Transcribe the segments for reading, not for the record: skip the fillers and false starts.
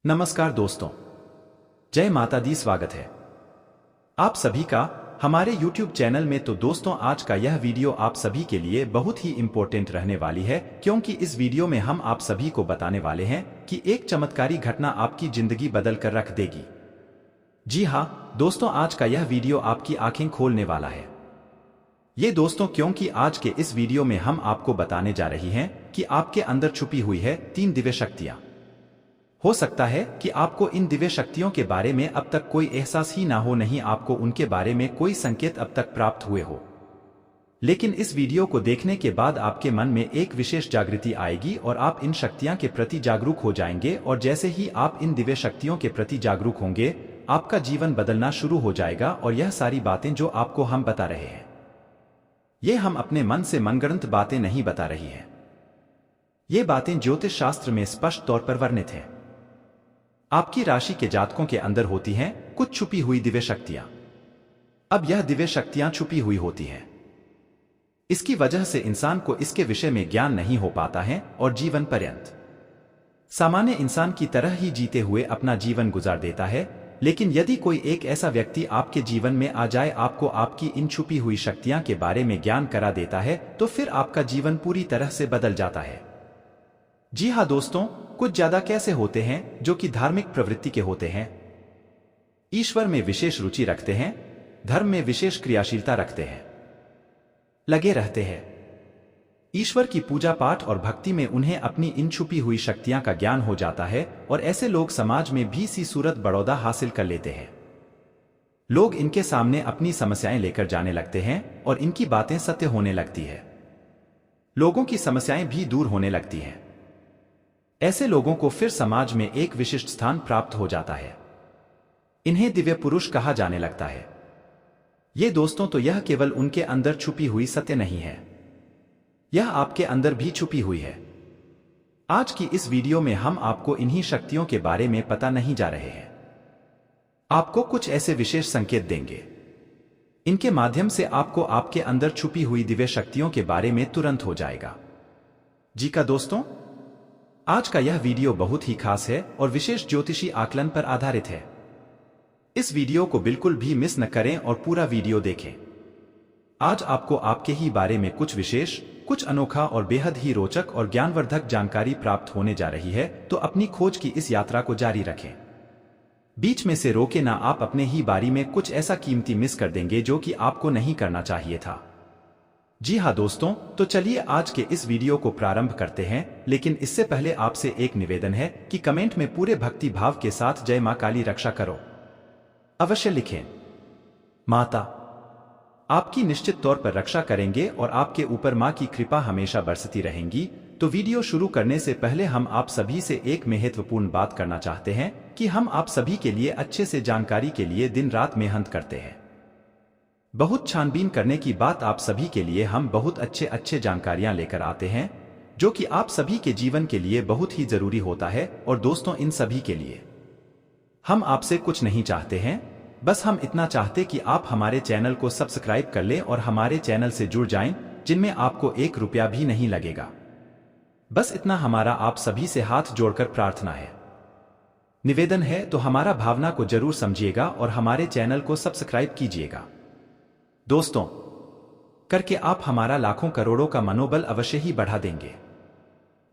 नमस्कार दोस्तों, जय माता दी। स्वागत है आप सभी का हमारे YouTube चैनल में। तो दोस्तों, आज का यह वीडियो आप सभी के लिए बहुत ही इम्पोर्टेंट रहने वाली है, क्योंकि इस वीडियो में हम आप सभी को बताने वाले हैं कि एक चमत्कारी घटना आपकी जिंदगी बदल कर रख देगी। जी हाँ दोस्तों, आज का यह वीडियो आपकी आंखें खोलने वाला है। ये दोस्तों, क्योंकि आज के इस वीडियो में हम आपको बताने जा रही हैं कि आपके अंदर छुपी हुई है 3 दिव्य शक्तियां। हो सकता है कि आपको इन दिव्य शक्तियों के बारे में अब तक कोई एहसास ही ना हो, नहीं आपको उनके बारे में कोई संकेत अब तक प्राप्त हुए हो। लेकिन इस वीडियो को देखने के बाद आपके मन में एक विशेष जागृति आएगी और आप इन शक्तियां के प्रति जागरूक हो जाएंगे। और जैसे ही आप इन दिव्य शक्तियों के प्रति जागरूक होंगे, आपका जीवन बदलना शुरू हो जाएगा। और यह सारी बातें जो आपको हम बता रहे हैं, ये हम अपने मन से मनगढ़ंत बातें नहीं बता रही हैं। ये बातें ज्योतिष शास्त्र में स्पष्ट तौर पर वर्णित हैं। आपकी राशि के जातकों के अंदर होती हैं कुछ छुपी हुई दिव्य शक्तियां। अब यह दिव्य शक्तियां छुपी हुई होती हैं, इसकी वजह से इंसान को इसके विषय में ज्ञान नहीं हो पाता है और जीवन पर्यंत सामान्य इंसान की तरह ही जीते हुए अपना जीवन गुजार देता है। लेकिन यदि कोई एक ऐसा व्यक्ति आपके जीवन में आ जाए, आपको आपकी इन छुपी हुई शक्तियां के बारे में ज्ञान करा देता है, तो फिर आपका जीवन पूरी तरह से बदल जाता है। जी हाँ दोस्तों, कुछ ज्यादा कैसे होते हैं जो कि धार्मिक प्रवृत्ति के होते हैं, ईश्वर में विशेष रुचि रखते हैं, धर्म में विशेष क्रियाशीलता रखते हैं, लगे रहते हैं ईश्वर की पूजा पाठ और भक्ति में। उन्हें अपनी इन छुपी हुई शक्तियां का ज्ञान हो जाता है और ऐसे लोग समाज में भी सी सूरत बड़ौदा हासिल कर लेते हैं। लोग इनके सामने अपनी समस्याएं लेकर जाने लगते हैं और इनकी बातें सत्य होने लगती है। लोगों की समस्याएं भी दूर होने लगती हैं। ऐसे लोगों को फिर समाज में एक विशिष्ट स्थान प्राप्त हो जाता है। इन्हें दिव्य पुरुष कहा जाने लगता है। ये दोस्तों, तो यह केवल उनके अंदर छुपी हुई सत्य नहीं है, यह आपके अंदर भी छुपी हुई है। आज की इस वीडियो में हम आपको इन्हीं शक्तियों के बारे में पता नहीं जा रहे हैं। आपको कुछ ऐसे विशेष संकेत देंगे, इनके माध्यम से आपको आपके अंदर छुपी हुई दिव्य शक्तियों के बारे में तुरंत हो जाएगा। जी का दोस्तों, आज का यह वीडियो बहुत ही खास है और विशेष ज्योतिषी आकलन पर आधारित है। इस वीडियो को बिल्कुल भी मिस न करें और पूरा वीडियो देखें। आज आपको आपके ही बारे में कुछ विशेष, कुछ अनोखा और बेहद ही रोचक और ज्ञानवर्धक जानकारी प्राप्त होने जा रही है। तो अपनी खोज की इस यात्रा को जारी रखें, बीच में से रोके ना। आप अपने ही बारी में कुछ ऐसा कीमती मिस कर देंगे जो कि आपको नहीं करना चाहिए था। जी हाँ दोस्तों, तो चलिए आज के इस वीडियो को प्रारंभ करते हैं। लेकिन इससे पहले आपसे एक निवेदन है कि कमेंट में पूरे भक्ति भाव के साथ जय मां काली रक्षा करो अवश्य लिखें। माता आपकी निश्चित तौर पर रक्षा करेंगे और आपके ऊपर मां की कृपा हमेशा बरसती रहेंगी। तो वीडियो शुरू करने से पहले हम आप सभी से एक महत्वपूर्ण बात करना चाहते हैं कि हम आप सभी के लिए अच्छे से जानकारी के लिए दिन रात मेहनत करते हैं। बहुत छानबीन करने की बात आप सभी के लिए हम बहुत अच्छे जानकारियां लेकर आते हैं, जो कि आप सभी के जीवन के लिए बहुत ही जरूरी होता है। और दोस्तों, इन सभी के लिए हम आपसे कुछ नहीं चाहते हैं, बस हम इतना चाहते कि आप हमारे चैनल को सब्सक्राइब कर लें और हमारे चैनल से जुड़ जाएं, जिनमें आपको 1 रुपया भी नहीं लगेगा। बस इतना हमारा आप सभी से हाथ जोड़कर प्रार्थना है, निवेदन है। तो हमारा भावना को जरूर समझिएगा और हमारे चैनल को सब्सक्राइब कीजिएगा। दोस्तों, करके आप हमारा लाखों करोड़ों का मनोबल अवश्य ही बढ़ा देंगे।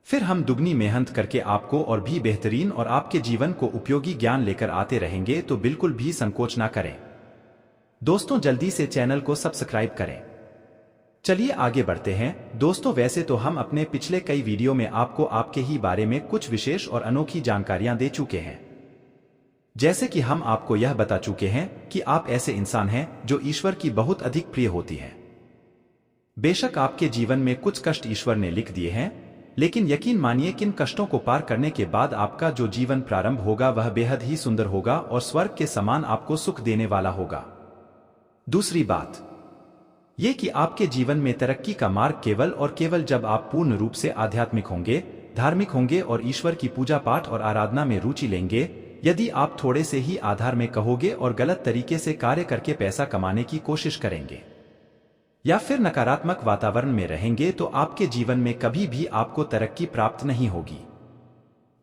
फिर हम दुगनी मेहनत करके आपको और भी बेहतरीन और आपके जीवन को उपयोगी ज्ञान लेकर आते रहेंगे। तो बिल्कुल भी संकोच ना करें दोस्तों, जल्दी से चैनल को सब्सक्राइब करें। चलिए आगे बढ़ते हैं दोस्तों। वैसे तो हम अपने पिछले कई वीडियो में आपको आपके ही बारे में कुछ विशेष और अनोखी जानकारियां दे चुके हैं। जैसे कि हम आपको यह बता चुके हैं कि आप ऐसे इंसान हैं जो ईश्वर की बहुत अधिक प्रिय होती है। बेशक आपके जीवन में कुछ कष्ट ईश्वर ने लिख दिए हैं, लेकिन यकीन मानिए कि इन कष्टों को पार करने के बाद आपका जो जीवन प्रारंभ होगा वह बेहद ही सुंदर होगा और स्वर्ग के समान आपको सुख देने वाला होगा। दूसरी बात यह कि आपके जीवन में तरक्की का मार्ग केवल और केवल जब आप पूर्ण रूप से आध्यात्मिक होंगे, धार्मिक होंगे और ईश्वर की पूजा पाठ और आराधना में रुचि लेंगे। यदि आप थोड़े से ही आधार में कहोगे और गलत तरीके से कार्य करके पैसा कमाने की कोशिश करेंगे या फिर नकारात्मक वातावरण में रहेंगे, तो आपके जीवन में कभी भी आपको तरक्की प्राप्त नहीं होगी।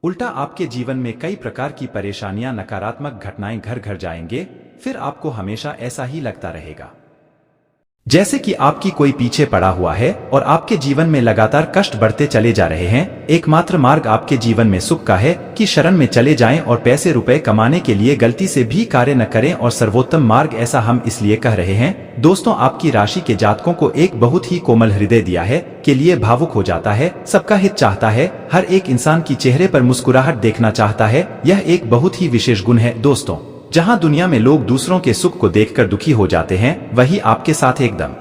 उल्टा आपके जीवन में कई प्रकार की परेशानियां, नकारात्मक घटनाएं घर घर जाएंगे, फिर आपको हमेशा ऐसा ही लगता रहेगा जैसे कि आपकी कोई पीछे पड़ा हुआ है और आपके जीवन में लगातार कष्ट बढ़ते चले जा रहे हैं। एकमात्र मार्ग आपके जीवन में सुख का है कि शरण में चले जाएं और पैसे रुपए कमाने के लिए गलती से भी कार्य न करें। और सर्वोत्तम मार्ग ऐसा हम इसलिए कह रहे हैं दोस्तों, आपकी राशि के जातकों को एक बहुत ही कोमल हृदय दिया है, के लिए भावुक हो जाता है, सबका हित चाहता है, हर एक इंसान की चेहरे पर मुस्कुराहट देखना चाहता है। यह एक बहुत ही विशेष गुण है दोस्तों। जहां दुनिया में लोग दूसरों के सुख को देखकर दुखी हो जाते हैं, वही आपके साथ एकदम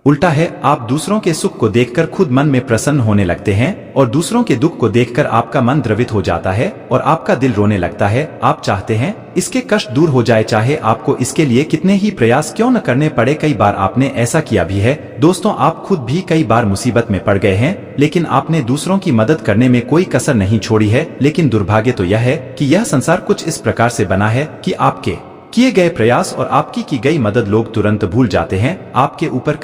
उल्टा है। आप दूसरों के सुख को देखकर खुद मन में प्रसन्न होने लगते हैं और दूसरों के दुख को देखकर आपका मन द्रवित हो जाता है और आपका दिल रोने लगता है। आप चाहते हैं इसके कष्ट दूर हो जाए, चाहे आपको इसके लिए कितने ही प्रयास क्यों न करने पड़े। कई बार आपने ऐसा किया भी है दोस्तों, आप खुद भी कई बार मुसीबत में पड़ गए हैं, लेकिन आपने दूसरों की मदद करने में कोई कसर नहीं छोड़ी है। लेकिन दुर्भाग्य तो यह है कि यह संसार कुछ इस प्रकार से बना है कि आपके किए गए प्रयास और आपकी की गई मदद लोग तुरंत भूल जाते हैं, आपके ऊपर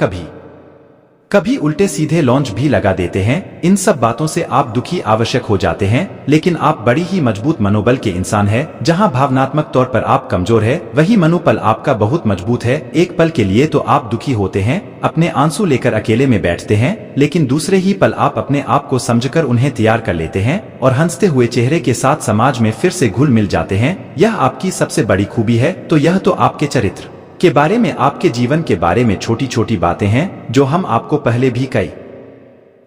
कभी उल्टे सीधे लॉन्च भी लगा देते हैं। इन सब बातों से आप दुखी आवश्यक हो जाते हैं, लेकिन आप बड़ी ही मजबूत मनोबल के इंसान हैं। जहां भावनात्मक तौर पर आप कमजोर है, वही मनोबल आपका बहुत मजबूत है। एक पल के लिए तो आप दुखी होते हैं, अपने आंसू लेकर अकेले में बैठते हैं, लेकिन दूसरे ही पल आप अपने आप को समझकर उन्हें तैयार कर लेते हैं और हंसते हुए चेहरे के साथ समाज में फिर से घुल मिल जाते हैं। यह आपकी सबसे बड़ी खूबी है। तो यह तो आपके चरित्र के बारे में, आपके जीवन के बारे में छोटी छोटी बातें हैं जो हम आपको पहले भी कई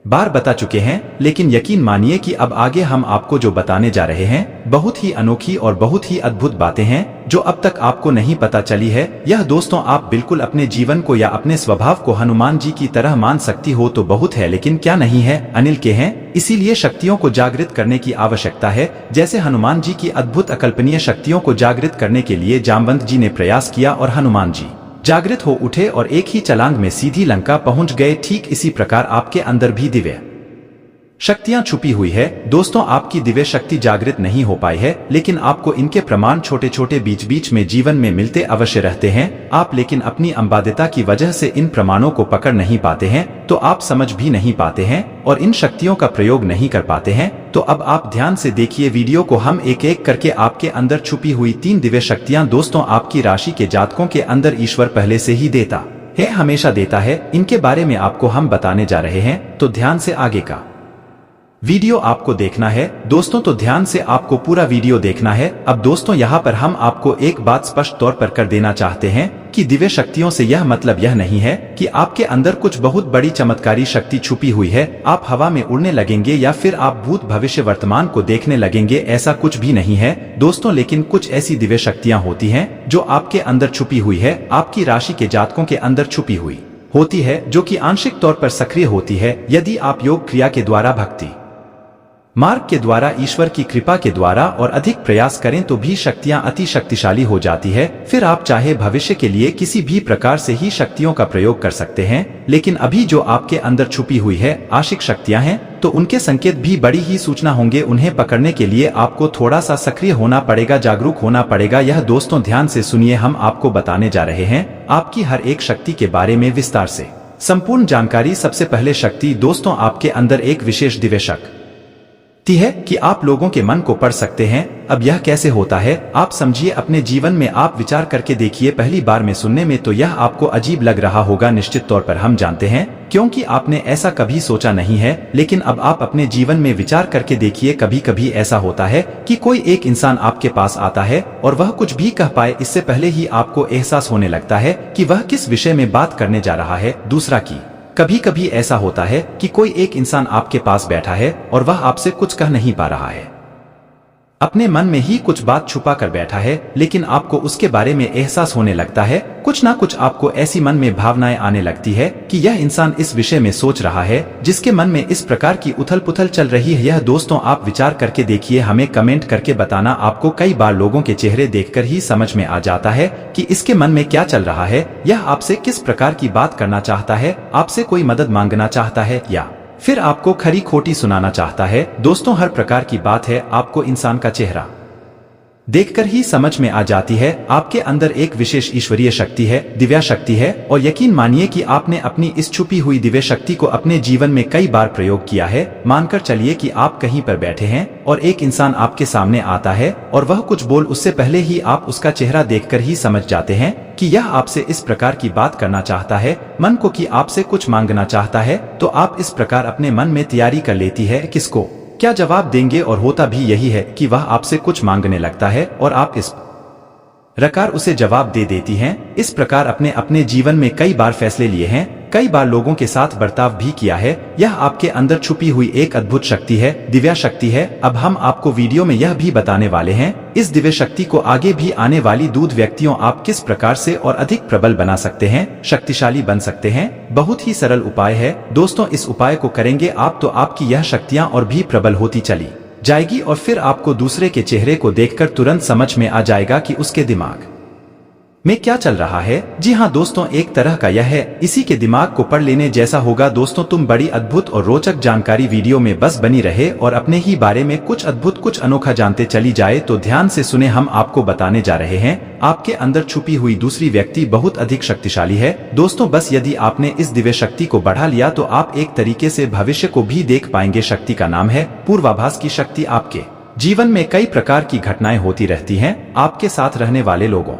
बार बता चुके हैं, लेकिन यकीन मानिए कि अब आगे हम आपको जो बताने जा रहे हैं बहुत ही अनोखी और बहुत ही अद्भुत बातें हैं जो अब तक आपको नहीं पता चली है। यह दोस्तों आप बिल्कुल अपने जीवन को या अपने स्वभाव को हनुमान जी की तरह मान सकती हो तो बहुत है, लेकिन क्या नहीं है, अनिल के हैं। इसीलिए शक्तियों को जागृत करने की आवश्यकता है। जैसे हनुमान जी की अद्भुत अकल्पनीय शक्तियों को जागृत करने के लिए जामवंत जी ने प्रयास किया और हनुमान जी जागृत हो उठे और एक ही छलांग में सीधी लंका पहुंच गए, ठीक इसी प्रकार आपके अंदर भी दिव्य शक्तियां छुपी हुई है। दोस्तों आपकी दिव्य शक्ति जागृत नहीं हो पाई है, लेकिन आपको इनके प्रमाण छोटे छोटे बीच बीच में जीवन में मिलते अवश्य रहते हैं। आप लेकिन अपनी अंबादिता की वजह से इन प्रमाणों को पकड़ नहीं पाते हैं, तो आप समझ भी नहीं पाते हैं और इन शक्तियों का प्रयोग नहीं कर पाते हैं। तो अब आप ध्यान से देखिए वीडियो को, हम एक एक करके आपके अंदर छुपी हुई 3 दिव्य शक्तियां दोस्तों आपकी राशि के जातकों के अंदर ईश्वर पहले से ही देता है, हमेशा देता है। इनके बारे में आपको हम बताने जा रहे हैं, तो ध्यान से आगे का वीडियो आपको देखना है दोस्तों, तो ध्यान से आपको पूरा वीडियो देखना है। अब दोस्तों यहाँ पर हम आपको एक बात स्पष्ट तौर पर कर देना चाहते हैं कि दिव्य शक्तियों से यह मतलब यह नहीं है कि आपके अंदर कुछ बहुत बड़ी चमत्कारी शक्ति छुपी हुई है, आप हवा में उड़ने लगेंगे या फिर आप भूत भविष्य वर्तमान को देखने लगेंगे, ऐसा कुछ भी नहीं है दोस्तों। लेकिन कुछ ऐसी दिव्य शक्तियां होती हैं जो आपके अंदर छुपी हुई है, आपकी राशि के जातकों के अंदर छुपी हुई होती है, जो कि आंशिक तौर पर सक्रिय होती है। यदि आप योग क्रिया के द्वारा, भक्ति मार्ग के द्वारा, ईश्वर की कृपा के द्वारा और अधिक प्रयास करें तो भी शक्तियां अति शक्तिशाली हो जाती है। फिर आप चाहे भविष्य के लिए किसी भी प्रकार से ही शक्तियों का प्रयोग कर सकते हैं, लेकिन अभी जो आपके अंदर छुपी हुई है आशिक शक्तियां हैं, तो उनके संकेत भी बड़ी ही सूचना होंगे। उन्हें पकड़ने के लिए आपको थोड़ा सा सक्रिय होना पड़ेगा, जागरूक होना पड़ेगा। यह दोस्तों ध्यान से सुनिए, हम आपको बताने जा रहे हैं आपकी हर एक शक्ति के बारे में विस्तार से संपूर्ण जानकारी। सबसे पहले शक्ति दोस्तों, आपके अंदर एक विशेष दिव्य शक्ति है कि आप लोगों के मन को पढ़ सकते हैं। अब यह कैसे होता है आप समझिए, अपने जीवन में आप विचार करके देखिए। पहली बार में सुनने में तो यह आपको अजीब लग रहा होगा, निश्चित तौर पर हम जानते हैं, क्योंकि आपने ऐसा कभी सोचा नहीं है। लेकिन अब आप अपने जीवन में विचार करके देखिए, कभी कभी ऐसा होता है कि कोई एक इंसान आपके पास आता है और वह कुछ भी कह पाए इससे पहले ही आपको एहसास होने लगता है कि वह किस विषय में बात करने जा रहा है। दूसरा की कभी कभी ऐसा होता है कि कोई एक इंसान आपके पास बैठा है और वह आपसे कुछ कह नहीं पा रहा है, अपने मन में ही कुछ बात छुपा कर बैठा है, लेकिन आपको उसके बारे में एहसास होने लगता है। कुछ ना कुछ आपको ऐसी मन में भावनाएं आने लगती है कि यह इंसान इस विषय में सोच रहा है, जिसके मन में इस प्रकार की उथल पुथल चल रही है। यह दोस्तों आप विचार करके देखिए, हमें कमेंट करके बताना। आपको कई बार लोगों के चेहरे देखकर ही समझ में आ जाता है कि इसके मन में क्या चल रहा है, यह आपसे किस प्रकार की बात करना चाहता है, आपसे कोई मदद मांगना चाहता है या फिर आपको खरी खोटी सुनाना चाहता है। दोस्तों हर प्रकार की बात है, आपको इंसान का चेहरा देखकर ही समझ में आ जाती है आपके अंदर एक विशेष ईश्वरीय शक्ति है, दिव्या शक्ति है। और यकीन मानिए कि आपने अपनी इस छुपी हुई दिव्य शक्ति को अपने जीवन में कई बार प्रयोग किया है। मानकर चलिए कि आप कहीं पर बैठे हैं और एक इंसान आपके सामने आता है और वह कुछ बोल उससे पहले ही आप उसका चेहरा देखकर ही समझ जाते हैं कि यह आपसे इस प्रकार की बात करना चाहता है, मन को कि आपसे कुछ मांगना चाहता है। तो आप इस प्रकार अपने मन में तैयारी कर लेती है किसको क्या जवाब देंगे, और होता भी यही है कि वह आपसे कुछ मांगने लगता है और आप इस प्रकार उसे जवाब दे देती हैं। इस प्रकार अपने अपने जीवन में कई बार फैसले लिए हैं, कई बार लोगों के साथ बर्ताव भी किया है। यह आपके अंदर छुपी हुई एक अद्भुत शक्ति है, दिव्या शक्ति है। अब हम आपको वीडियो में यह भी बताने वाले हैं इस दिव्य शक्ति को आगे भी आने वाली दूध व्यक्तियों आप किस प्रकार से और अधिक प्रबल बना सकते हैं, शक्तिशाली बन सकते हैं। बहुत ही सरल उपाय है दोस्तों, इस उपाय को करेंगे आप तो आपकी यह शक्तियां और भी प्रबल होती चली जाएगी और फिर आपको दूसरे के चेहरे को देखकर तुरंत समझ में आ जाएगा कि उसके दिमाग में क्या चल रहा है। जी हाँ दोस्तों, एक तरह का यह है इसी के दिमाग को पढ़ लेने जैसा होगा। दोस्तों तुम बड़ी अद्भुत और रोचक जानकारी वीडियो में बस बनी रहे और अपने ही बारे में कुछ अद्भुत कुछ अनोखा जानते चली जाए। तो ध्यान से सुने, हम आपको बताने जा रहे हैं आपके अंदर छुपी हुई दूसरी व्यक्ति बहुत अधिक शक्तिशाली है। दोस्तों बस यदि आपने इस दिव्य शक्ति को बढ़ा लिया तो आप एक तरीके से भविष्य को भी देख पाएंगे। शक्ति का नाम है पूर्वाभास की शक्ति। आपके जीवन में कई प्रकार की घटनाएं होती रहती हैं, आपके साथ रहने वाले लोगों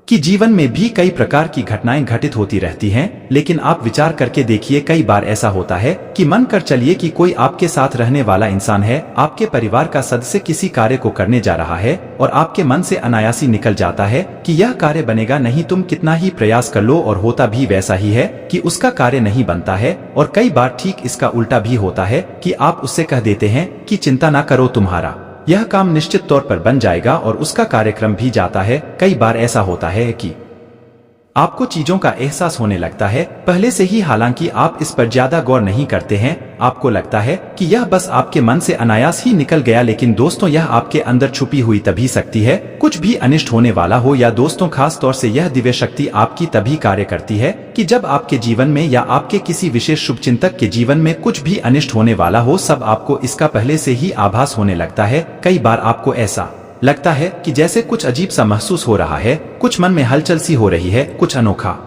कि जीवन में भी कई प्रकार की घटनाएं घटित होती रहती हैं। लेकिन आप विचार करके देखिए, कई बार ऐसा होता है कि मन कर चलिए कि कोई आपके साथ रहने वाला इंसान है, आपके परिवार का सदस्य किसी कार्य को करने जा रहा है और आपके मन से अनायासी निकल जाता है कि यह कार्य बनेगा नहीं, तुम कितना ही प्रयास कर लो, और होता भी वैसा ही है कि उसका कार्य नहीं बनता है। और कई बार ठीक इसका उल्टा भी होता है कि आप उससे कह देते हैं कि चिंता ना करो, तुम्हारा यह काम निश्चित तौर पर बन जाएगा, और उसका कार्यक्रम भी जाता है। कई बार ऐसा होता है कि आपको चीजों का एहसास होने लगता है पहले से ही, हालांकि आप इस पर ज्यादा गौर नहीं करते हैं। आपको लगता है कि यह बस आपके मन से अनायास ही निकल गया, लेकिन दोस्तों यह आपके अंदर छुपी हुई तभी शक्ति है। कुछ भी अनिष्ट होने वाला हो या दोस्तों खास तौर से यह दिव्य शक्ति आपकी तभी कार्य करती है कि जब आपके जीवन में या आपके किसी विशेष शुभचिंतक के जीवन में कुछ भी अनिष्ट होने वाला हो, सब आपको इसका पहले से ही आभास होने लगता है। कई बार आपको ऐसा लगता है कि जैसे कुछ अजीब सा महसूस हो रहा है, कुछ मन में हलचल सी हो रही है, कुछ अनोखा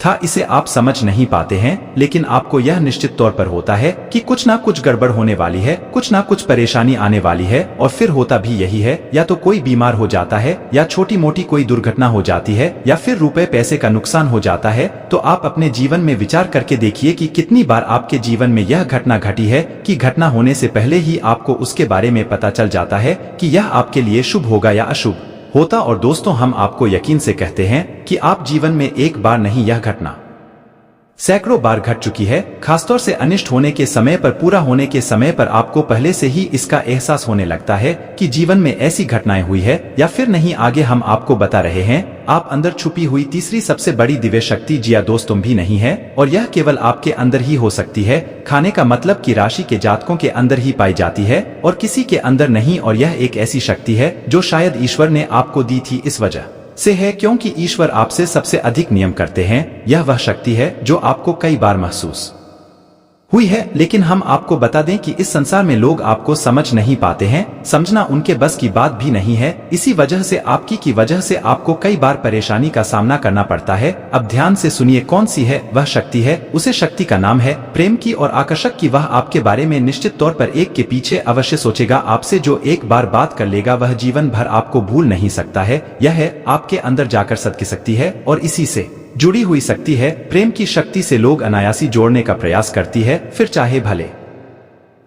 था, इसे आप समझ नहीं पाते हैं। लेकिन आपको यह निश्चित तौर पर होता है कि कुछ ना कुछ गड़बड़ होने वाली है, कुछ ना कुछ परेशानी आने वाली है। और फिर होता भी यही है, या तो कोई बीमार हो जाता है, या छोटी मोटी कोई दुर्घटना हो जाती है, या फिर रुपए पैसे का नुकसान हो जाता है। तो आप अपने जीवन में विचार करके देखिए कि कितनी बार आपके जीवन में यह घटना घटी है कि घटना होने से पहले ही आपको उसके बारे में पता चल जाता है कि यह आपके लिए शुभ होगा या अशुभ होता। और दोस्तों हम आपको यकीन से कहते हैं कि आप जीवन में एक बार नहीं, यह घटना सैकड़ों बार घट चुकी है। खासतौर से अनिष्ट होने के समय पर, पूरा होने के समय पर आपको पहले से ही इसका एहसास होने लगता है कि जीवन में ऐसी घटनाएं हुई है या फिर नहीं। आगे हम आपको बता रहे हैं आप अंदर छुपी हुई तीसरी सबसे बड़ी दिव्य शक्ति, जिया दोस्तों भी नहीं है, और यह केवल आपके अंदर ही हो सकती है। खाने का मतलब कि राशि के जातकों के अंदर ही पाई जाती है और किसी के अंदर नहीं। और यह एक ऐसी शक्ति है जो शायद ईश्वर ने आपको दी थी, इस वजह से है क्योंकि ईश्वर आपसे सबसे अधिक नियम करते हैं। यह वह शक्ति है जो आपको कई बार महसूस हुई है, लेकिन हम आपको बता दें कि इस संसार में लोग आपको समझ नहीं पाते हैं, समझना उनके बस की बात भी नहीं है। इसी वजह से आपकी की वजह से आपको कई बार परेशानी का सामना करना पड़ता है। अब ध्यान से सुनिए कौन सी है वह शक्ति है। उसे शक्ति का नाम है प्रेम की और आकर्षक की। वह आपके बारे में निश्चित तौर पर एक के पीछे अवश्य सोचेगा। आपसे जो एक बार बात कर लेगा वह जीवन भर आपको भूल नहीं सकता है। यह है आपके अंदर जाकर सदकी सकती है और इसी से जुड़ी हुई शक्ति है। प्रेम की शक्ति से लोग अनायासी जोड़ने का प्रयास करती है, फिर चाहे भले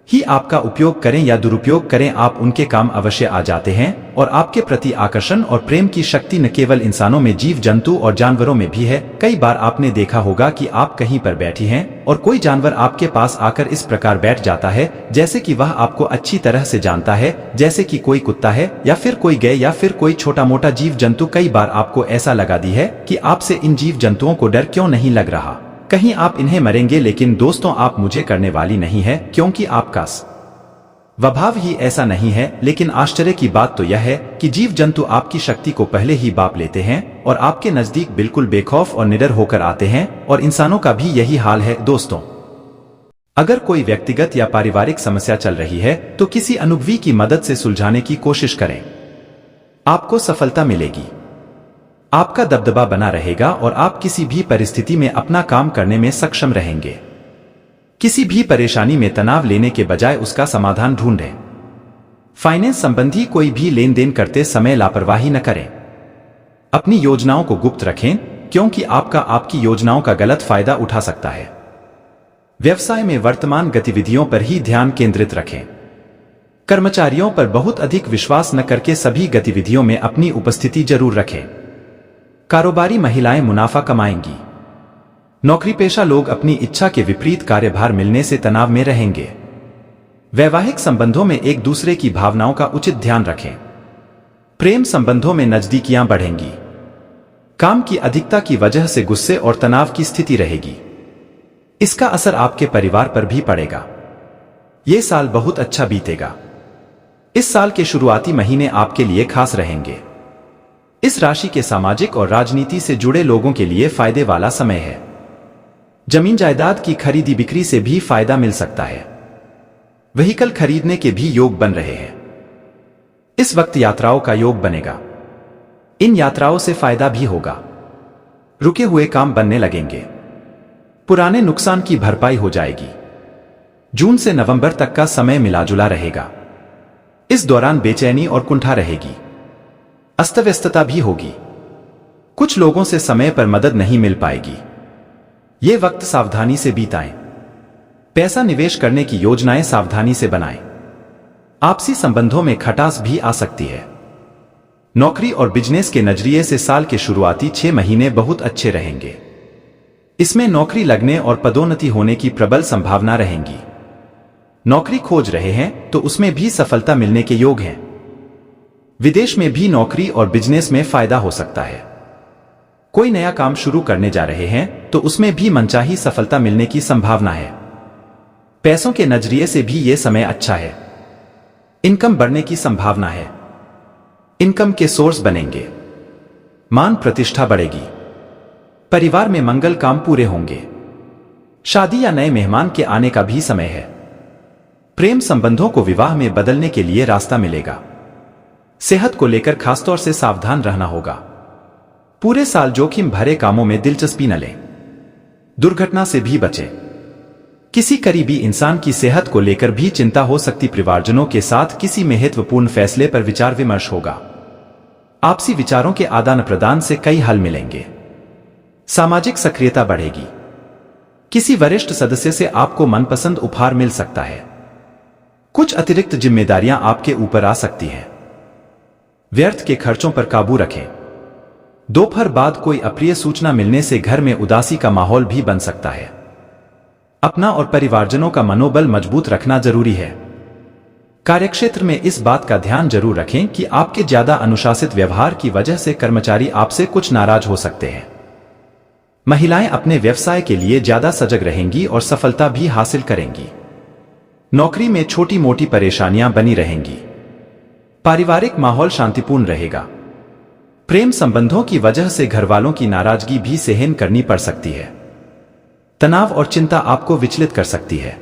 ही आपका उपयोग करें या दुरुपयोग करें, आप उनके काम अवश्य आ जाते हैं। और आपके प्रति आकर्षण और प्रेम की शक्ति न केवल इंसानों में, जीव जंतु और जानवरों में भी है। कई बार आपने देखा होगा कि आप कहीं पर बैठी हैं और कोई जानवर आपके पास आकर इस प्रकार बैठ जाता है जैसे कि वह आपको अच्छी तरह से जानता है, जैसे कि कोई कुत्ता है या फिर कोई गाय या फिर कोई छोटा मोटा जीव जंतु। कई बार आपको ऐसा लगा दी है कि आपसे इन जीव जंतुओं को डर क्यों नहीं लग रहा, कहीं आप इन्हें मरेंगे। लेकिन दोस्तों आप मुझे करने वाली नहीं है, क्योंकि आपका स्वभाव ही ऐसा नहीं है। लेकिन आश्चर्य की बात तो यह है कि जीव जंतु आपकी शक्ति को पहले ही बाप लेते हैं और आपके नजदीक बिल्कुल बेखौफ और निडर होकर आते हैं। और इंसानों का भी यही हाल है। दोस्तों अगर कोई व्यक्तिगत या पारिवारिक समस्या चल रही है तो किसी अनुभवी की मदद से सुलझाने की कोशिश करें। आपको सफलता मिलेगी। आपका दबदबा बना रहेगा और आप किसी भी परिस्थिति में अपना काम करने में सक्षम रहेंगे। किसी भी परेशानी में तनाव लेने के बजाय उसका समाधान ढूंढें। फाइनेंस संबंधी कोई भी लेन देन करते समय लापरवाही न करें। अपनी योजनाओं को गुप्त रखें, क्योंकि आपकी योजनाओं का गलत फायदा उठा सकता है। व्यवसाय में वर्तमान गतिविधियों पर ही ध्यान केंद्रित रखें। कर्मचारियों पर बहुत अधिक विश्वास न करके सभी गतिविधियों में अपनी उपस्थिति जरूर रखें। कारोबारी महिलाएं मुनाफा कमाएंगी। नौकरीपेशा लोग अपनी इच्छा के विपरीत कार्यभार मिलने से तनाव में रहेंगे। वैवाहिक संबंधों में एक दूसरे की भावनाओं का उचित ध्यान रखें। प्रेम संबंधों में नजदीकियां बढ़ेंगी। काम की अधिकता की वजह से गुस्से और तनाव की स्थिति रहेगी। इसका असर आपके परिवार पर भी पड़ेगा। यह साल बहुत अच्छा बीतेगा। इस साल के शुरुआती महीने आपके लिए खास रहेंगे। इस राशि के सामाजिक और राजनीति से जुड़े लोगों के लिए फायदे वाला समय है। जमीन जायदाद की खरीदी बिक्री से भी फायदा मिल सकता है। व्हीकल खरीदने के भी योग बन रहे हैं। इस वक्त यात्राओं का योग बनेगा। इन यात्राओं से फायदा भी होगा। रुके हुए काम बनने लगेंगे। पुराने नुकसान की भरपाई हो जाएगी। जून से नवंबर तक का समय मिलाजुला रहेगा। इस दौरान बेचैनी और कुंठा रहेगी। अस्तव्यस्तता भी होगी। कुछ लोगों से समय पर मदद नहीं मिल पाएगी। ये वक्त सावधानी से बिताएं। पैसा निवेश करने की योजनाएं सावधानी से बनाएं। आपसी संबंधों में खटास भी आ सकती है। नौकरी और बिजनेस के नजरिए से साल के शुरुआती 6 महीने बहुत अच्छे रहेंगे। इसमें नौकरी लगने और पदोन्नति होने की प्रबल संभावना रहेंगी। नौकरी खोज रहे हैं तो उसमें भी सफलता मिलने के योग हैं। विदेश में भी नौकरी और बिजनेस में फायदा हो सकता है। कोई नया काम शुरू करने जा रहे हैं तो उसमें भी मनचाही सफलता मिलने की संभावना है। पैसों के नजरिए से भी यह समय अच्छा है। इनकम बढ़ने की संभावना है। इनकम के सोर्स बनेंगे। मान प्रतिष्ठा बढ़ेगी। परिवार में मंगल काम पूरे होंगे। शादी या नए मेहमान के आने का भी समय है। प्रेम संबंधों को विवाह में बदलने के लिए रास्ता मिलेगा। सेहत को लेकर खासतौर से सावधान रहना होगा। पूरे साल जोखिम भरे कामों में दिलचस्पी न लें। दुर्घटना से भी बचें। किसी करीबी इंसान की सेहत को लेकर भी चिंता हो सकती। परिवारजनों के साथ किसी महत्वपूर्ण फैसले पर विचार विमर्श होगा। आपसी विचारों के आदान प्रदान से कई हल मिलेंगे। सामाजिक सक्रियता बढ़ेगी। किसी वरिष्ठ सदस्य से आपको मनपसंद उपहार मिल सकता है। कुछ अतिरिक्त जिम्मेदारियां आपके ऊपर आ सकती हैं। व्यर्थ के खर्चों पर काबू रखें। दोपहर बाद कोई अप्रिय सूचना मिलने से घर में उदासी का माहौल भी बन सकता है। अपना और परिवारजनों का मनोबल मजबूत रखना जरूरी है। कार्यक्षेत्र में इस बात का ध्यान जरूर रखें कि आपके ज्यादा अनुशासित व्यवहार की वजह से कर्मचारी आपसे कुछ नाराज हो सकते हैं। महिलाएं अपने व्यवसाय के लिए ज्यादा सजग रहेंगी और सफलता भी हासिल करेंगी। नौकरी में छोटी मोटी परेशानियां बनी रहेंगी। पारिवारिक माहौल शांतिपूर्ण रहेगा। प्रेम संबंधों की वजह से घरवालों की नाराजगी भी सहन करनी पड़ सकती है। तनाव और चिंता आपको विचलित कर सकती है।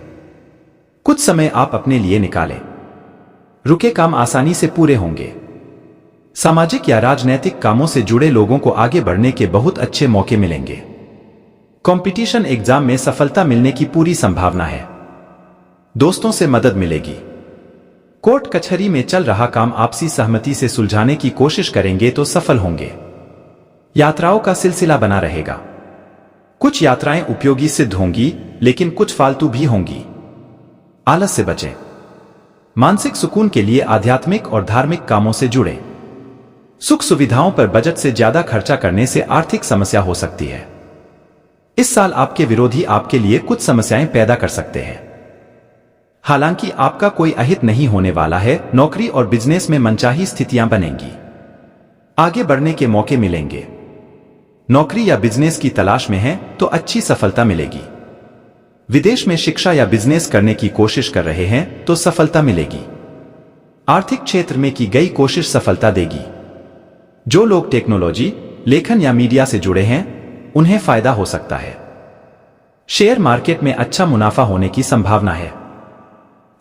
कुछ समय आप अपने लिए निकालें। रुके काम आसानी से पूरे होंगे। सामाजिक या राजनैतिक कामों से जुड़े लोगों को आगे बढ़ने के बहुत अच्छे मौके मिलेंगे। कंपटीशन एग्जाम में सफलता मिलने की पूरी संभावना है। दोस्तों से मदद मिलेगी। कोर्ट कचहरी में चल रहा काम आपसी सहमति से सुलझाने की कोशिश करेंगे तो सफल होंगे। यात्राओं का सिलसिला बना रहेगा। कुछ यात्राएं उपयोगी सिद्ध होंगी, लेकिन कुछ फालतू भी होंगी। आलस से बचें। मानसिक सुकून के लिए आध्यात्मिक और धार्मिक कामों से जुड़ें। सुख सुविधाओं पर बजट से ज्यादा खर्चा करने से आर्थिक समस्या हो सकती है। इस साल आपके विरोधी आपके लिए कुछ समस्याएं पैदा कर सकते हैं। हालांकि आपका कोई अहित नहीं होने वाला है। नौकरी और बिजनेस में मनचाही स्थितियां बनेंगी। आगे बढ़ने के मौके मिलेंगे। नौकरी या बिजनेस की तलाश में हैं तो अच्छी सफलता मिलेगी। विदेश में शिक्षा या बिजनेस करने की कोशिश कर रहे हैं तो सफलता मिलेगी। आर्थिक क्षेत्र में की गई कोशिश सफलता देगी। जो लोग टेक्नोलॉजी, लेखन या मीडिया से जुड़े हैं उन्हें फायदा हो सकता है। शेयर मार्केट में अच्छा मुनाफा होने की संभावना है।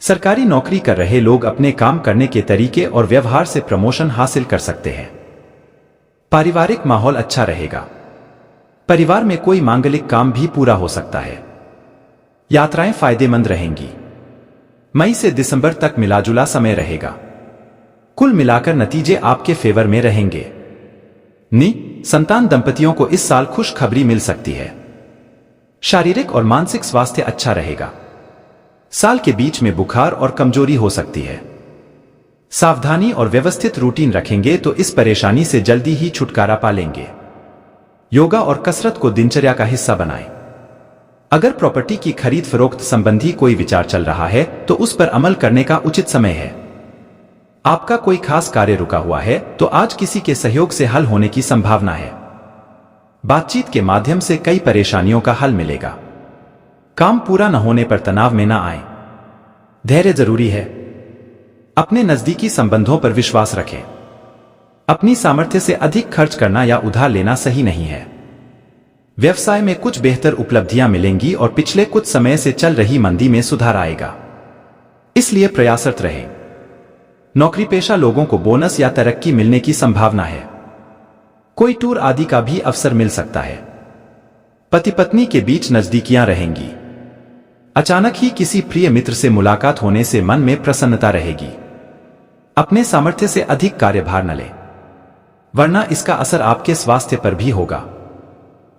सरकारी नौकरी कर रहे लोग अपने काम करने के तरीके और व्यवहार से प्रमोशन हासिल कर सकते हैं। पारिवारिक माहौल अच्छा रहेगा। परिवार में कोई मांगलिक काम भी पूरा हो सकता है। यात्राएं फायदेमंद रहेंगी। मई से दिसंबर तक मिलाजुला समय रहेगा। कुल मिलाकर नतीजे आपके फेवर में रहेंगे। संतान दंपतियों को इस साल खुशखबरी मिल सकती है। शारीरिक और मानसिक स्वास्थ्य अच्छा रहेगा। साल के बीच में बुखार और कमजोरी हो सकती है। सावधानी और व्यवस्थित रूटीन रखेंगे तो इस परेशानी से जल्दी ही छुटकारा पा लेंगे। योगा और कसरत को दिनचर्या का हिस्सा बनाएं। अगर प्रॉपर्टी की खरीद फरोख्त संबंधी कोई विचार चल रहा है तो उस पर अमल करने का उचित समय है। आपका कोई खास कार्य रुका हुआ है तो आज किसी के सहयोग से हल होने की संभावना है। बातचीत के माध्यम से कई परेशानियों का हल मिलेगा। काम पूरा न होने पर तनाव में न आए। धैर्य जरूरी है। अपने नजदीकी संबंधों पर विश्वास रखें। अपनी सामर्थ्य से अधिक खर्च करना या उधार लेना सही नहीं है। व्यवसाय में कुछ बेहतर उपलब्धियां मिलेंगी और पिछले कुछ समय से चल रही मंदी में सुधार आएगा, इसलिए प्रयासरत रहें। नौकरी पेशा लोगों को बोनस या तरक्की मिलने की संभावना है। कोई टूर आदि का भी अवसर मिल सकता है। पति पत्नी के बीच नजदीकियां रहेंगी। अचानक ही किसी प्रिय मित्र से मुलाकात होने से मन में प्रसन्नता रहेगी। अपने सामर्थ्य से अधिक कार्यभार न लें, वरना इसका असर आपके स्वास्थ्य पर भी होगा।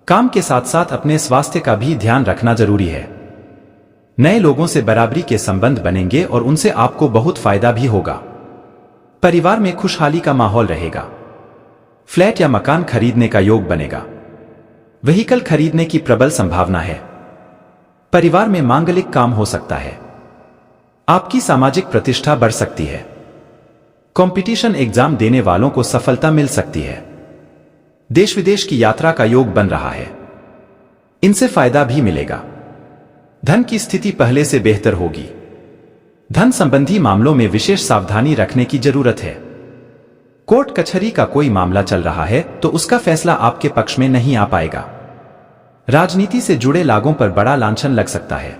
काम के साथ साथ अपने स्वास्थ्य का भी ध्यान रखना जरूरी है। नए लोगों से बराबरी के संबंध बनेंगे और उनसे आपको बहुत फायदा भी होगा। परिवार में खुशहाली का माहौल रहेगा। फ्लैट या मकान खरीदने का योग बनेगा। व्हीकल खरीदने की प्रबल संभावना है। परिवार में मांगलिक काम हो सकता है। आपकी सामाजिक प्रतिष्ठा बढ़ सकती है। कंपटीशन एग्जाम देने वालों को सफलता मिल सकती है। देश विदेश की यात्रा का योग बन रहा है। इनसे फायदा भी मिलेगा। धन की स्थिति पहले से बेहतर होगी। धन संबंधी मामलों में विशेष सावधानी रखने की जरूरत है। कोर्ट कचहरी का कोई मामला चल रहा है तो उसका फैसला आपके पक्ष में नहीं आ पाएगा। राजनीति से जुड़े लोगों पर बड़ा लांछन लग सकता है,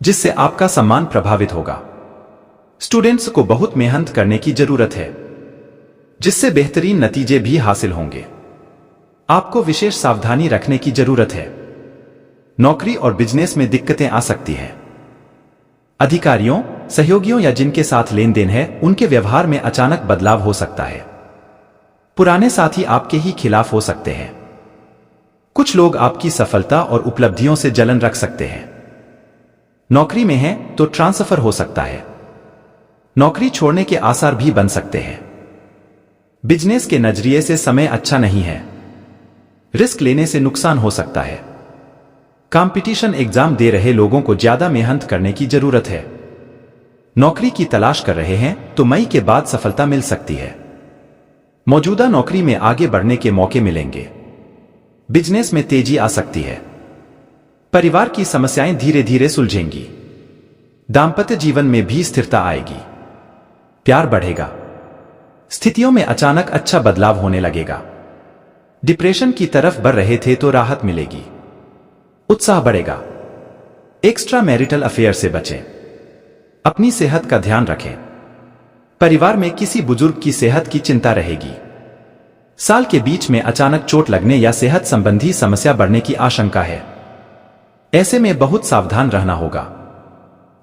जिससे आपका सम्मान प्रभावित होगा। स्टूडेंट्स को बहुत मेहनत करने की जरूरत है, जिससे बेहतरीन नतीजे भी हासिल होंगे। आपको विशेष सावधानी रखने की जरूरत है। नौकरी और बिजनेस में दिक्कतें आ सकती हैं। अधिकारियों, सहयोगियों या जिनके साथ लेन देन है उनके व्यवहार में अचानक बदलाव हो सकता है। पुराने साथी आपके ही खिलाफ हो सकते हैं। कुछ लोग आपकी सफलता और उपलब्धियों से जलन रख सकते हैं। नौकरी में हैं तो ट्रांसफर हो सकता है। नौकरी छोड़ने के आसार भी बन सकते हैं। बिजनेस के नजरिए से समय अच्छा नहीं है। रिस्क लेने से नुकसान हो सकता है। कंपटीशन एग्जाम दे रहे लोगों को ज्यादा मेहनत करने की जरूरत है। नौकरी की तलाश कर रहे हैं तो मई के बाद सफलता मिल सकती है। मौजूदा नौकरी में आगे बढ़ने के मौके मिलेंगे। बिजनेस में तेजी आ सकती है। परिवार की समस्याएं धीरे धीरे सुलझेंगी। दांपत्य जीवन में भी स्थिरता आएगी। प्यार बढ़ेगा। स्थितियों में अचानक अच्छा बदलाव होने लगेगा। डिप्रेशन की तरफ बढ़ रहे थे तो राहत मिलेगी। उत्साह बढ़ेगा। एक्स्ट्रा मैरिटल अफेयर से बचें। अपनी सेहत का ध्यान रखें। परिवार में किसी बुजुर्ग की सेहत की चिंता रहेगी। साल के बीच में अचानक चोट लगने या सेहत संबंधी समस्या बढ़ने की आशंका है। ऐसे में बहुत सावधान रहना होगा।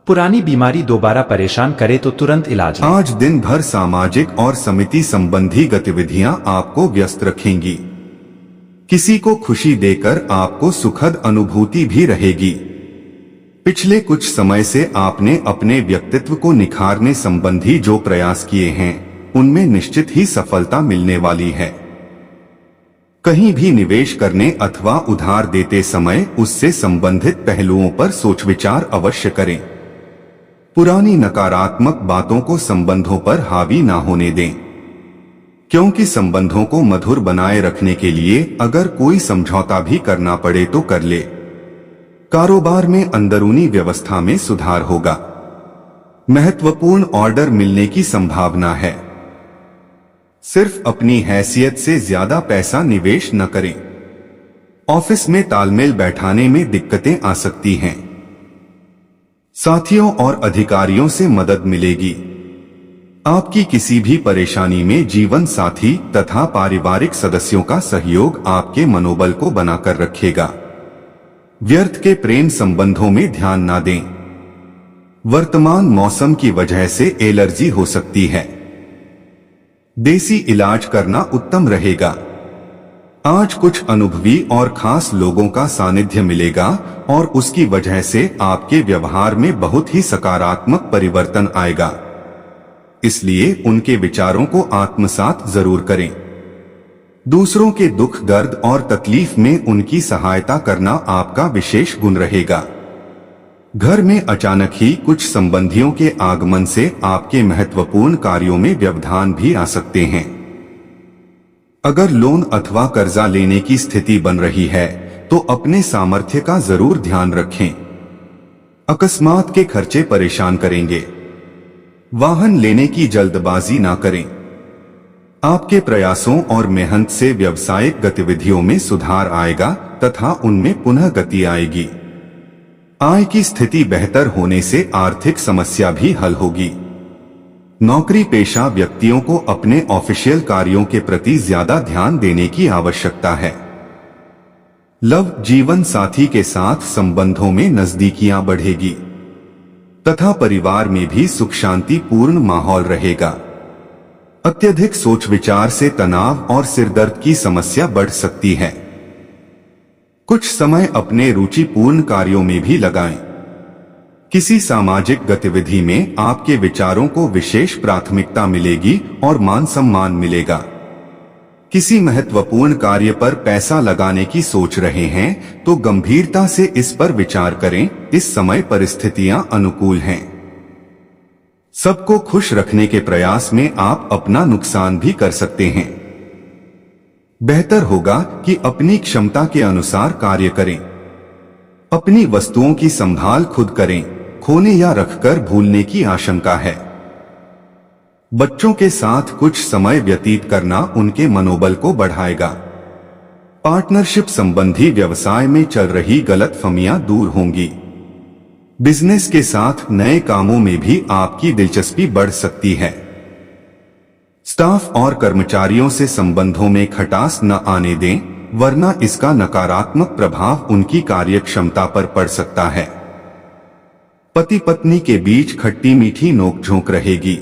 पुरानी बीमारी दोबारा परेशान करे तो तुरंत इलाज लें। आज दिन भर सामाजिक और समिति संबंधी गतिविधियां आपको व्यस्त रखेंगी। किसी को खुशी देकर आपको सुखद अनुभूति भी रहेगी। पिछले कुछ समय से आपने अपने व्यक्तित्व को निखारने संबंधी जो प्रयास किए हैं उनमें निश्चित ही सफलता मिलने वाली है। कहीं भी निवेश करने अथवा उधार देते समय उससे संबंधित पहलुओं पर सोच विचार अवश्य करें। पुरानी नकारात्मक बातों को संबंधों पर हावी ना होने दें, क्योंकि संबंधों को मधुर बनाए रखने के लिए अगर कोई समझौता भी करना पड़े तो कर ले। कारोबार में अंदरूनी व्यवस्था में सुधार होगा। महत्वपूर्ण ऑर्डर मिलने की संभावना है। सिर्फ अपनी हैसियत से ज्यादा पैसा निवेश न करें। ऑफिस में तालमेल बैठाने में दिक्कतें आ सकती हैं। साथियों और अधिकारियों से मदद मिलेगी। आपकी किसी भी परेशानी में जीवन साथी तथा पारिवारिक सदस्यों का सहयोग आपके मनोबल को बनाकर रखेगा। व्यर्थ के प्रेम संबंधों में ध्यान ना दें। वर्तमान मौसम की वजह से एलर्जी हो सकती है। देसी इलाज करना उत्तम रहेगा। आज कुछ अनुभवी और खास लोगों का सानिध्य मिलेगा और उसकी वजह से आपके व्यवहार में बहुत ही सकारात्मक परिवर्तन आएगा। इसलिए उनके विचारों को आत्मसात जरूर करें। दूसरों के दुख दर्द और तकलीफ में उनकी सहायता करना आपका विशेष गुण रहेगा। घर में अचानक ही कुछ संबंधियों के आगमन से आपके महत्वपूर्ण कार्यों में व्यवधान भी आ सकते हैं। अगर लोन अथवा कर्जा लेने की स्थिति बन रही है तो अपने सामर्थ्य का जरूर ध्यान रखें। अकस्मात के खर्चे परेशान करेंगे। वाहन लेने की जल्दबाजी ना करें। आपके प्रयासों और मेहनत से व्यावसायिक गतिविधियों में सुधार आएगा तथा उनमें पुनः गति आएगी। आय की स्थिति बेहतर होने से आर्थिक समस्या भी हल होगी। नौकरी पेशा व्यक्तियों को अपने ऑफिशियल कार्यों के प्रति ज्यादा ध्यान देने की आवश्यकता है। लव जीवन साथी के साथ संबंधों में नजदीकियां बढ़ेगी तथा परिवार में भी सुख शांति पूर्ण माहौल रहेगा। अत्यधिक सोच विचार से तनाव और सिरदर्द की समस्या बढ़ सकती है। कुछ समय अपने रुचिपूर्ण कार्यों में भी लगाएं। किसी सामाजिक गतिविधि में आपके विचारों को विशेष प्राथमिकता मिलेगी और मान सम्मान मिलेगा। किसी महत्वपूर्ण कार्य पर पैसा लगाने की सोच रहे हैं तो गंभीरता से इस पर विचार करें। इस समय परिस्थितियां अनुकूल हैं। सबको खुश रखने के प्रयास में आप अपना नुकसान भी कर सकते हैं। बेहतर होगा कि अपनी क्षमता के अनुसार कार्य करें। अपनी वस्तुओं की संभाल खुद करें। खोने या रखकर भूलने की आशंका है। बच्चों के साथ कुछ समय व्यतीत करना उनके मनोबल को बढ़ाएगा। पार्टनरशिप संबंधी व्यवसाय में चल रही गलतफहमियां दूर होंगी। बिजनेस के साथ नए कामों में भी आपकी दिलचस्पी बढ़ सकती है। स्टाफ और कर्मचारियों से संबंधों में खटास न आने दें, वरना इसका नकारात्मक प्रभाव उनकी कार्यक्षमता पर पड़ सकता है। पति पत्नी के बीच खट्टी मीठी नोकझोंक रहेगी।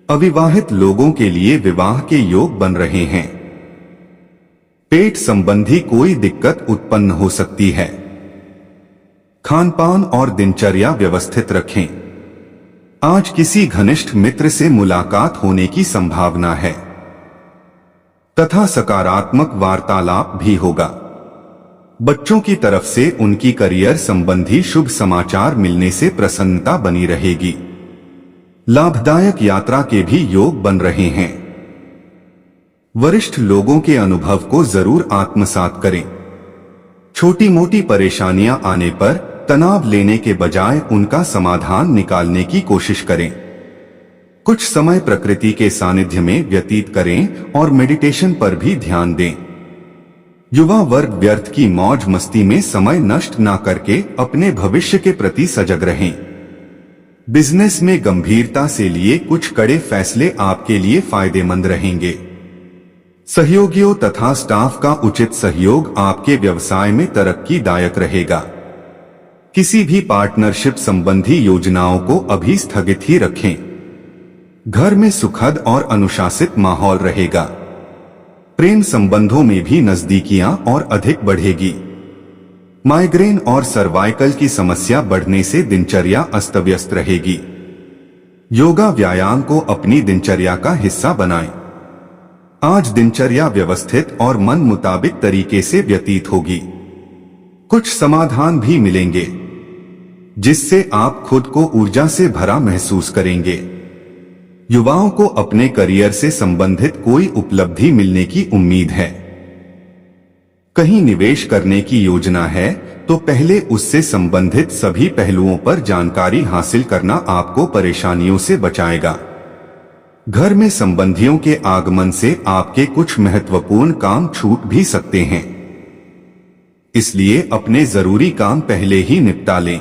अविवाहित लोगों के लिए विवाह के योग बन रहे हैं। पेट संबंधी कोई दिक्कत उत्पन्न हो सकती है। खानपान और दिनचर्या व्यवस्थित रखें। आज किसी घनिष्ठ मित्र से मुलाकात होने की संभावना है तथा सकारात्मक वार्तालाप भी होगा। बच्चों की तरफ से उनकी करियर संबंधी शुभ समाचार मिलने से प्रसन्नता बनी रहेगी। लाभदायक यात्रा के भी योग बन रहे हैं। वरिष्ठ लोगों के अनुभव को जरूर आत्मसात करें। छोटी मोटी परेशानियां आने पर तनाव लेने के बजाय उनका समाधान निकालने की कोशिश करें। कुछ समय प्रकृति के सानिध्य में व्यतीत करें और मेडिटेशन पर भी ध्यान दें। युवा वर्ग व्यर्थ की मौज मस्ती में समय नष्ट ना करके अपने भविष्य के प्रति सजग रहें। बिजनेस में गंभीरता से लिए कुछ कड़े फैसले आपके लिए फायदेमंद रहेंगे। सहयोगियों तथा स्टाफ का उचित सहयोग आपके व्यवसाय में तरक्कीदायक रहेगा। किसी भी पार्टनरशिप संबंधी योजनाओं को अभी स्थगित ही रखें। घर में सुखद और अनुशासित माहौल रहेगा। प्रेम संबंधों में भी नजदीकियां और अधिक बढ़ेगी। माइग्रेन और सर्वाइकल की समस्या बढ़ने से दिनचर्या अस्त व्यस्त रहेगी। योगा व्यायाम को अपनी दिनचर्या का हिस्सा बनाएं। आज दिनचर्या व्यवस्थित और मन मुताबिक तरीके से व्यतीत होगी। कुछ समाधान भी मिलेंगे जिससे आप खुद को ऊर्जा से भरा महसूस करेंगे। युवाओं को अपने करियर से संबंधित कोई उपलब्धि मिलने की उम्मीद है। कहीं निवेश करने की योजना है तो पहले उससे संबंधित सभी पहलुओं पर जानकारी हासिल करना आपको परेशानियों से बचाएगा। घर में संबंधियों के आगमन से आपके कुछ महत्वपूर्ण काम छूट भी सकते हैं, इसलिए अपने जरूरी काम पहले ही निपटा लें।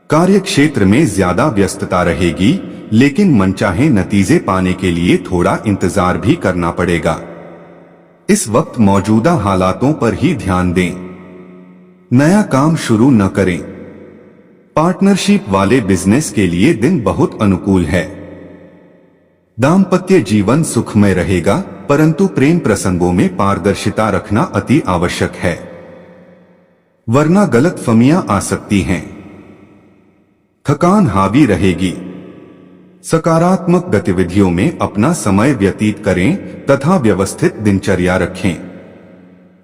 कार्य क्षेत्र में ज्यादा व्यस्तता रहेगी, लेकिन मनचाहे नतीजे पाने के लिए थोड़ा इंतजार भी करना पड़ेगा। इस वक्त मौजूदा हालातों पर ही ध्यान दें। नया काम शुरू न करें। पार्टनरशिप वाले बिजनेस के लिए दिन बहुत अनुकूल है। दाम्पत्य जीवन सुखमय रहेगा, परंतु प्रेम प्रसंगों में पारदर्शिता रखना अति आवश्यक है, वरना गलतफहमियां आ सकती हैं। थकान हावी रहेगी। सकारात्मक गतिविधियों में अपना समय व्यतीत करें तथा व्यवस्थित दिनचर्या रखें।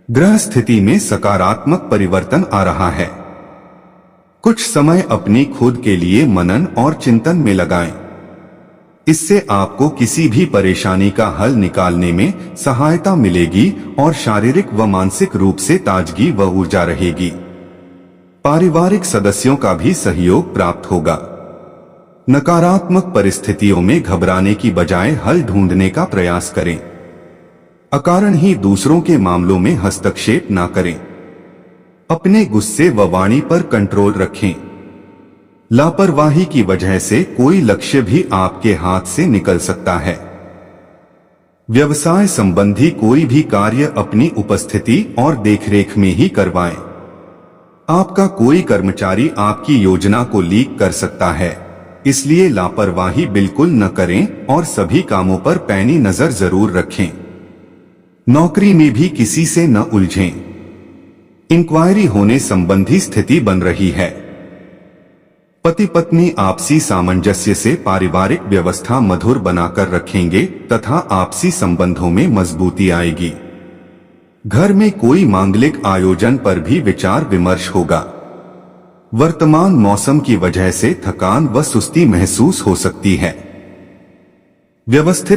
ग्रह स्थिति में सकारात्मक परिवर्तन आ रहा है। कुछ समय अपनी खुद के लिए मनन और चिंतन में लगाएं। इससे आपको किसी भी परेशानी का हल निकालने में सहायता मिलेगी और शारीरिक व मानसिक रूप से ताजगी व ऊर्जा रहेगी। पारिवारिक सदस्यों का भी सहयोग प्राप्त होगा। नकारात्मक परिस्थितियों में घबराने की बजाय हल ढूंढने का प्रयास करें। अकारण ही दूसरों के मामलों में हस्तक्षेप ना करें। अपने गुस्से व वाणी पर कंट्रोल रखें। लापरवाही की वजह से कोई लक्ष्य भी आपके हाथ से निकल सकता है। व्यवसाय संबंधी कोई भी कार्य अपनी उपस्थिति और देखरेख में ही करवाएं। आपका कोई कर्मचारी आपकी योजना को लीक कर सकता है, इसलिए लापरवाही बिल्कुल न करें और सभी कामों पर पैनी नजर जरूर रखें। नौकरी में भी किसी से न उलझें। इंक्वायरी होने संबंधी स्थिति बन रही है। पति पत्नी आपसी सामंजस्य से पारिवारिक व्यवस्था मधुर बनाकर रखेंगे तथा आपसी संबंधों में मजबूती आएगी। घर में कोई मांगलिक आयोजन पर भी विचार विमर्श होगा। वर्तमान मौसम की वजह से थकान व सुस्ती महसूस हो सकती है। व्यवस्थित